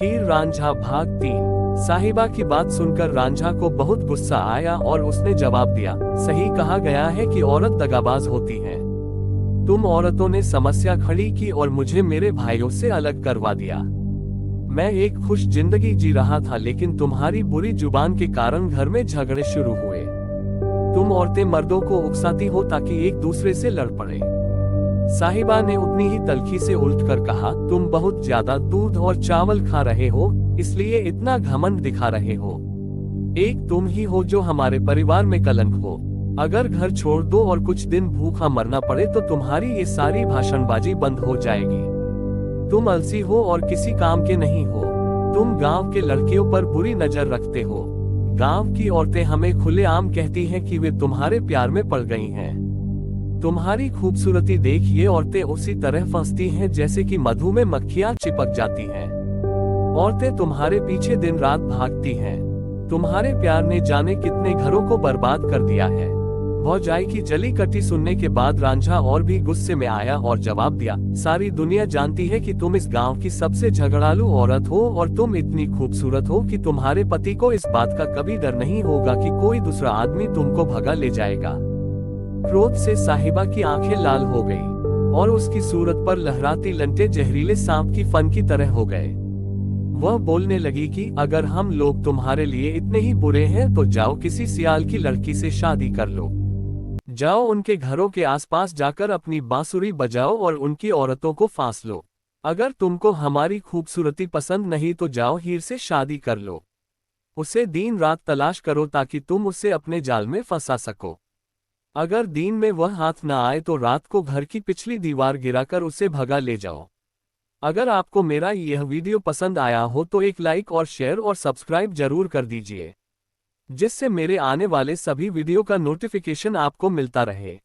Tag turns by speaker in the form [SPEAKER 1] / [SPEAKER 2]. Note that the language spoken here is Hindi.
[SPEAKER 1] हीर रांझा भाग 3। साहिबा की बात सुनकर रांझा को बहुत गुस्सा आया और उसने जवाब दिया, सही कहा गया है कि औरत दगाबाज होती है। तुम औरतों ने समस्या खड़ी की और मुझे मेरे भाइयों से अलग करवा दिया। मैं एक खुश जिंदगी जी रहा था, लेकिन तुम्हारी बुरी जुबान के कारण घर में झगड़े शुरू हुए। तुम औरतें मर्दों को उकसाती हो ताकि एक दूसरे से लड़ पड़े। साहिबा ने उतनी ही तल्खी से उलटकर कहा, तुम बहुत ज्यादा दूध और चावल खा रहे हो, इसलिए इतना घमंड दिखा रहे हो। एक तुम ही हो जो हमारे परिवार में कलंक हो। अगर घर छोड़ दो और कुछ दिन भूखा मरना पड़े तो तुम्हारी ये सारी भाषणबाजी बंद हो जाएगी। तुम अलसी हो और किसी काम के नहीं हो। तुम गांव के लड़कियों पर बुरी नजर रखते हो। गांव की औरतें हमें खुलेआम कहती हैं कि वे तुम्हारे प्यार में पड़ गई हैं। तुम्हारी खूबसूरती देख ये औरतें उसी तरह फंसती हैं जैसे कि मधु में मक्खियां चिपक जाती हैं। औरतें तुम्हारे पीछे दिन रात भागती हैं। तुम्हारे प्यार ने जाने कितने घरों को बर्बाद कर दिया है। भौजाई की जली कटी सुनने के बाद रांझा और भी गुस्से में आया और जवाब दिया, सारी दुनिया जानती है कि तुम इस गांव की सबसे झगड़ालू औरत हो और तुम इतनी खूबसूरत हो कि तुम्हारे पति को इस बात का कभी डर नहीं होगा कि कोई दूसरा आदमी तुमको भगा ले जाएगा। क्रोध से साहिबा की आंखें लाल हो गई और उसकी सूरत पर लहराती लंटे जहरीले सांप की फन की तरह हो गए। वह बोलने लगी कि अगर हम लोग तुम्हारे लिए इतने ही बुरे हैं तो जाओ किसी सियाल की लड़की से शादी कर लो। जाओ उनके घरों के आसपास जाकर अपनी बांसुरी बजाओ और उनकी औरतों को फांस लो। अगर तुमको हमारी खूबसूरती पसंद नहीं तो जाओ हीर से शादी कर लो। उसे दिन रात तलाश करो ताकि तुम उसे अपने जाल में फंसा सको। अगर दिन में वह हाथ न आए तो रात को घर की पिछली दीवार गिराकर उसे भगा ले जाओ। अगर आपको मेरा यह वीडियो पसंद आया हो तो एक लाइक और शेयर और सब्सक्राइब जरूर कर दीजिए, जिससे मेरे आने वाले सभी वीडियो का नोटिफिकेशन आपको मिलता रहे।